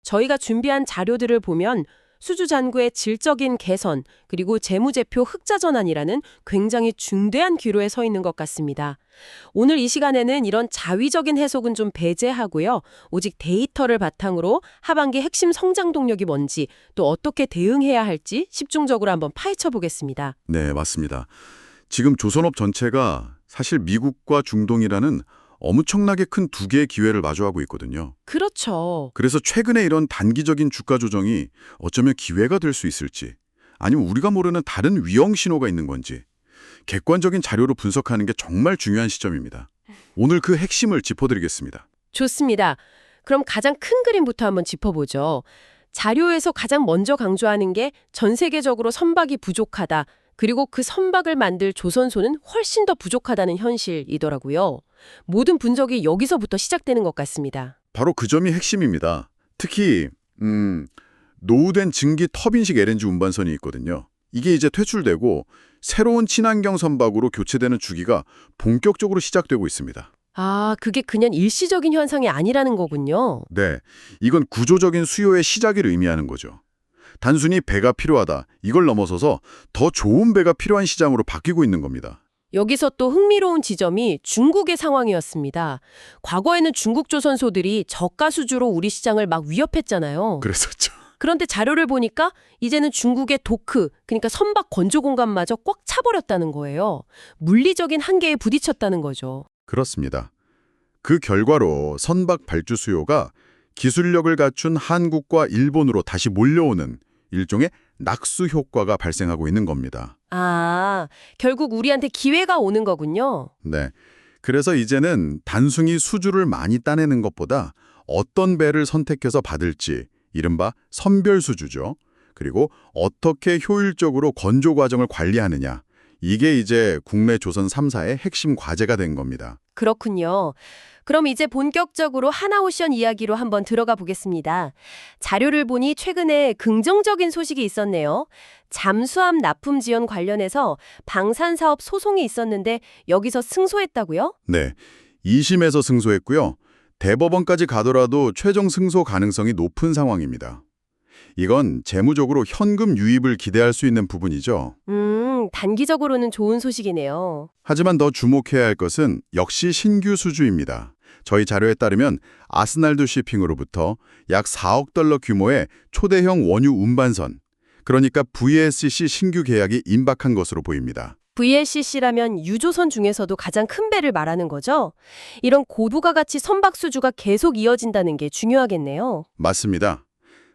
저희가 준비한 자료들을 보면 수주 잔고의 질적인 개선, 그리고 재무제표 흑자 전환이라는 굉장히 중대한 기로에 서 있는 것 같습니다. 오늘 이 시간에는 이런 자위적인 해석은 좀 배제하고요. 오직 데이터를 바탕으로 하반기 핵심 성장 동력이 뭔지, 또 어떻게 대응해야 할지 집중적으로 한번 파헤쳐 보겠습니다. 네, 맞습니다. 지금 조선업 전체가 사실 미국과 중동이라는 엄청나게 큰 두 개의 기회를 마주하고 있거든요. 그렇죠. 그래서 최근에 이런 단기적인 주가 조정이 어쩌면 기회가 될 수 있을지, 아니면 우리가 모르는 다른 위험 신호가 있는 건지 객관적인 자료로 분석하는 게 정말 중요한 시점입니다. 오늘 그 핵심을 짚어드리겠습니다. 좋습니다. 그럼 가장 큰 그림부터 한번 짚어보죠. 자료에서 가장 먼저 강조하는 게 전 세계적으로 선박이 부족하다. 그리고 그 선박을 만들 조선소는 훨씬 더 부족하다는 현실이더라고요. 모든 분석이 여기서부터 시작되는 것 같습니다. 바로 그 점이 핵심입니다. 특히 노후된 증기 터빈식 LNG 운반선이 있거든요. 이게 이제 퇴출되고 새로운 친환경 선박으로 교체되는 주기가 본격적으로 시작되고 있습니다. 아, 그게 그냥 일시적인 현상이 아니라는 거군요. 네, 이건 구조적인 수요의 시작을 의미하는 거죠. 단순히 배가 필요하다, 이걸 넘어서서 더 좋은 배가 필요한 시장으로 바뀌고 있는 겁니다. 여기서 또 흥미로운 지점이 중국의 상황이었습니다. 과거에는 중국 조선소들이 저가 수주로 우리 시장을 막 위협했잖아요. 그랬었죠. 그런데 자료를 보니까 이제는 중국의 도크, 그러니까 선박 건조 공간마저 꽉 차버렸다는 거예요. 물리적인 한계에 부딪혔다는 거죠. 그렇습니다. 그 결과로 선박 발주 수요가 기술력을 갖춘 한국과 일본으로 다시 몰려오는 일종의 낙수 효과가 발생하고 있는 겁니다. 아, 결국 우리한테 기회가 오는 거군요. 네. 그래서 이제는 단순히 수주를 많이 따내는 것보다 어떤 배를 선택해서 받을지, 이른바 선별 수주죠. 그리고 어떻게 효율적으로 건조 과정을 관리하느냐. 이게 이제 국내 조선 3사의 핵심 과제가 된 겁니다. 그렇군요. 그럼 이제 본격적으로 하나오션 이야기로 한번 들어가 보겠습니다. 자료를 보니 최근에 긍정적인 소식이 있었네요. 잠수함 납품 지원 관련해서 방산사업 소송이 있었는데 여기서 승소했다고요? 네. 2심에서 승소했고요. 대법원까지 가더라도 최종 승소 가능성이 높은 상황입니다. 이건 재무적으로 현금 유입을 기대할 수 있는 부분이죠. 단기적으로는 좋은 소식이네요. 하지만 더 주목해야 할 것은 역시 신규 수주입니다. 저희 자료에 따르면 아스날도 shipping으로부터 약 4억 달러 규모의 초대형 원유 운반선, 그러니까 VLCC 신규 계약이 임박한 것으로 보입니다. VLCC라면 유조선 중에서도 가장 큰 배를 말하는 거죠? 이런 고부가 가치 선박 수주가 계속 이어진다는 게 중요하겠네요. 맞습니다.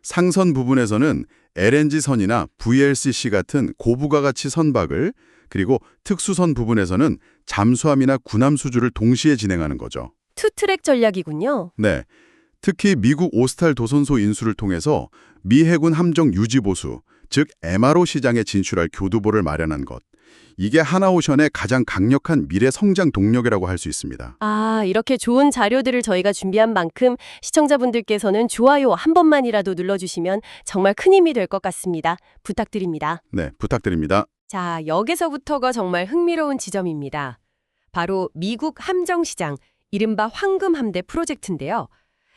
상선 부분에서는 LNG선이나 VLCC 같은 고부가 가치 선박을, 그리고 특수선 부분에서는 잠수함이나 군함 수주를 동시에 진행하는 거죠. 투트랙 전략이군요. 네, 특히 미국 오스탈 도선소 인수를 통해서 미 해군 함정 유지 보수, 즉 MRO 시장에 진출할 교두보를 마련한 것. 이게 하나오션의 가장 강력한 미래 성장 동력이라고 할 수 있습니다. 아, 이렇게 좋은 자료들을 저희가 준비한 만큼 시청자분들께서는 좋아요 한 번만이라도 눌러주시면 정말 큰 힘이 될 것 같습니다. 부탁드립니다. 네, 부탁드립니다. 자, 여기서부터가 정말 흥미로운 지점입니다. 바로 미국 함정시장, 이른바 황금함대 프로젝트인데요.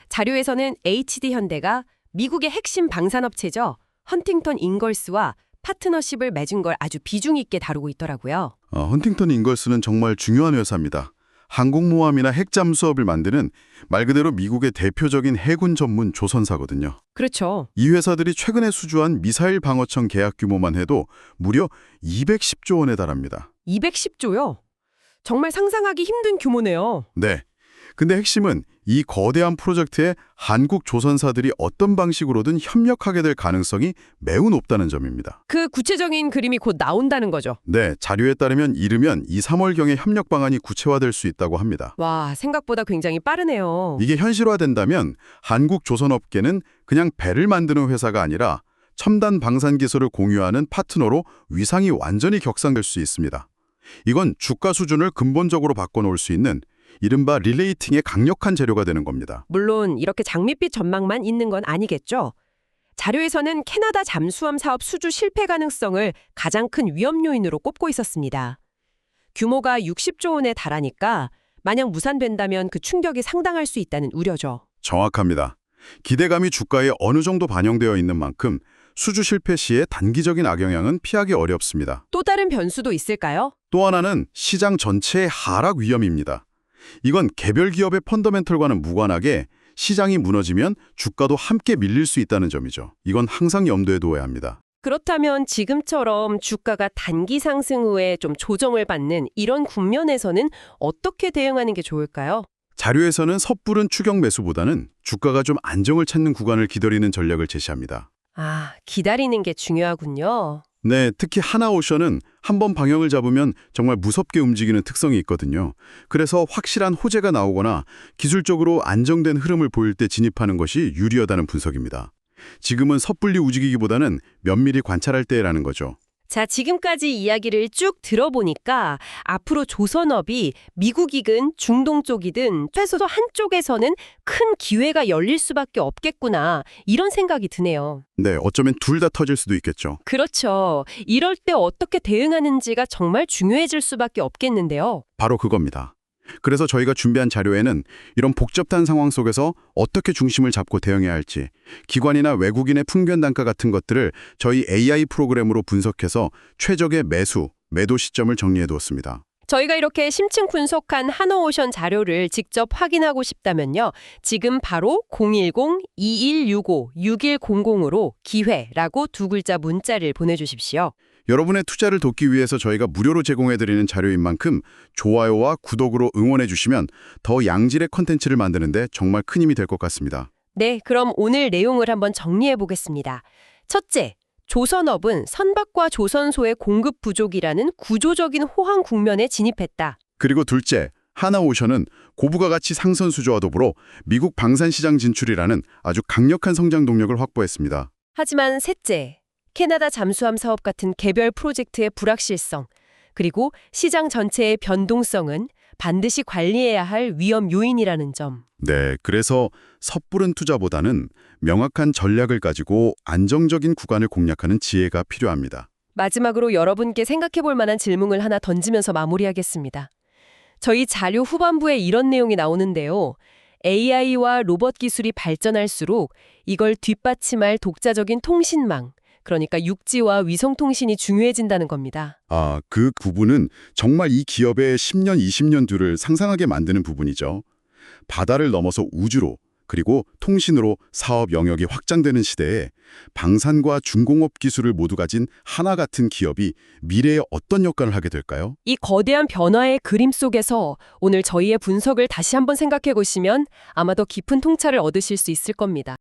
자료에서는 HD 현대가 미국의 핵심 방산업체죠. 헌팅턴 잉걸스와 파트너십을 맺은 걸 아주 비중 있게 다루고 있더라고요. 헌팅턴 잉걸스는 정말 중요한 회사입니다. 항공모함이나 핵잠수함을 만드는 말 그대로 미국의 대표적인 해군 전문 조선사거든요. 그렇죠. 이 회사들이 최근에 수주한 미사일 방어청 계약 규모만 해도 무려 210조 원에 달합니다. 210조요? 정말 상상하기 힘든 규모네요. 네. 근데 핵심은 이 거대한 프로젝트에 한국 조선사들이 어떤 방식으로든 협력하게 될 가능성이 매우 높다는 점입니다. 그 구체적인 그림이 곧 나온다는 거죠. 네, 자료에 따르면 이르면 2, 3월경에 협력 방안이 구체화될 수 있다고 합니다. 와, 생각보다 굉장히 빠르네요. 이게 현실화된다면 한국 조선업계는 그냥 배를 만드는 회사가 아니라 첨단 방산 기술을 공유하는 파트너로 위상이 완전히 격상될 수 있습니다. 이건 주가 수준을 근본적으로 바꿔놓을 수 있는 이른바 릴레이팅의 강력한 재료가 되는 겁니다. 물론 이렇게 장밋빛 전망만 있는 건 아니겠죠. 자료에서는 캐나다 잠수함 사업 수주 실패 가능성을 가장 큰 위험 요인으로 꼽고 있었습니다. 규모가 60조 원에 달하니까 만약 무산된다면 그 충격이 상당할 수 있다는 우려죠. 정확합니다. 기대감이 주가에 어느 정도 반영되어 있는 만큼 수주 실패 시의 단기적인 악영향은 피하기 어렵습니다. 또 다른 변수도 있을까요? 또 하나는 시장 전체의 하락 위험입니다. 이건 개별 기업의 펀더멘털과는 무관하게 시장이 무너지면 주가도 함께 밀릴 수 있다는 점이죠. 이건 항상 염두에 두어야 합니다. 그렇다면 지금처럼 주가가 단기 상승 후에 좀 조정을 받는 이런 국면에서는 어떻게 대응하는 게 좋을까요? 자료에서는 섣부른 추격 매수보다는 주가가 좀 안정을 찾는 구간을 기다리는 전략을 제시합니다. 아, 기다리는 게 중요하군요. 네, 특히 하나오션은 한번 방향을 잡으면 정말 무섭게 움직이는 특성이 있거든요. 그래서 확실한 호재가 나오거나 기술적으로 안정된 흐름을 보일 때 진입하는 것이 유리하다는 분석입니다. 지금은 섣불리 움직이기보다는 면밀히 관찰할 때라는 거죠. 자, 지금까지 이야기를 쭉 들어보니까 앞으로 조선업이 미국이든 중동 쪽이든 최소도 한쪽에서는 큰 기회가 열릴 수밖에 없겠구나 이런 생각이 드네요. 네, 어쩌면 둘 다 터질 수도 있겠죠. 그렇죠. 이럴 때 어떻게 대응하는지가 정말 중요해질 수밖에 없겠는데요. 바로 그겁니다. 그래서 저희가 준비한 자료에는 이런 복잡한 상황 속에서 어떻게 중심을 잡고 대응해야 할지, 기관이나 외국인의 풍변 단가 같은 것들을 저희 AI 프로그램으로 분석해서 최적의 매도 시점을 정리해 두었습니다. 저희가 이렇게 심층 분석한 한어오션 자료를 직접 확인하고 싶다면요. 지금 바로 010-2165-6100으로 기회라고 두 글자 문자를 보내주십시오. 여러분의 투자를 돕기 위해서 저희가 무료로 제공해드리는 자료인 만큼 좋아요와 구독으로 응원해주시면 더 양질의 컨텐츠를 만드는데 정말 큰 힘이 될 것 같습니다. 네, 그럼 오늘 내용을 한번 정리해 보겠습니다. 첫째, 조선업은 선박과 조선소의 공급 부족이라는 구조적인 호황 국면에 진입했다. 그리고 둘째, 하나오션은 고부가 가치 상선 수주와 더불어 미국 방산시장 진출이라는 아주 강력한 성장 동력을 확보했습니다. 하지만 셋째, 캐나다 잠수함 사업 같은 개별 프로젝트의 불확실성, 그리고 시장 전체의 변동성은 반드시 관리해야 할 위험 요인이라는 점. 네, 그래서 섣부른 투자보다는 명확한 전략을 가지고 안정적인 구간을 공략하는 지혜가 필요합니다. 마지막으로 여러분께 생각해 볼 만한 질문을 하나 던지면서 마무리하겠습니다. 저희 자료 후반부에 이런 내용이 나오는데요. AI와 로봇 기술이 발전할수록 이걸 뒷받침할 독자적인 통신망, 그러니까 육지와 위성통신이 중요해진다는 겁니다. 그 부분은 정말 이 기업의 10년, 20년 뒤를 상상하게 만드는 부분이죠. 바다를 넘어서 우주로, 그리고 통신으로 사업 영역이 확장되는 시대에 방산과 중공업 기술을 모두 가진 하나 같은 기업이 미래에 어떤 역할을 하게 될까요? 이 거대한 변화의 그림 속에서 오늘 저희의 분석을 다시 한번 생각해 보시면 아마 더 깊은 통찰을 얻으실 수 있을 겁니다.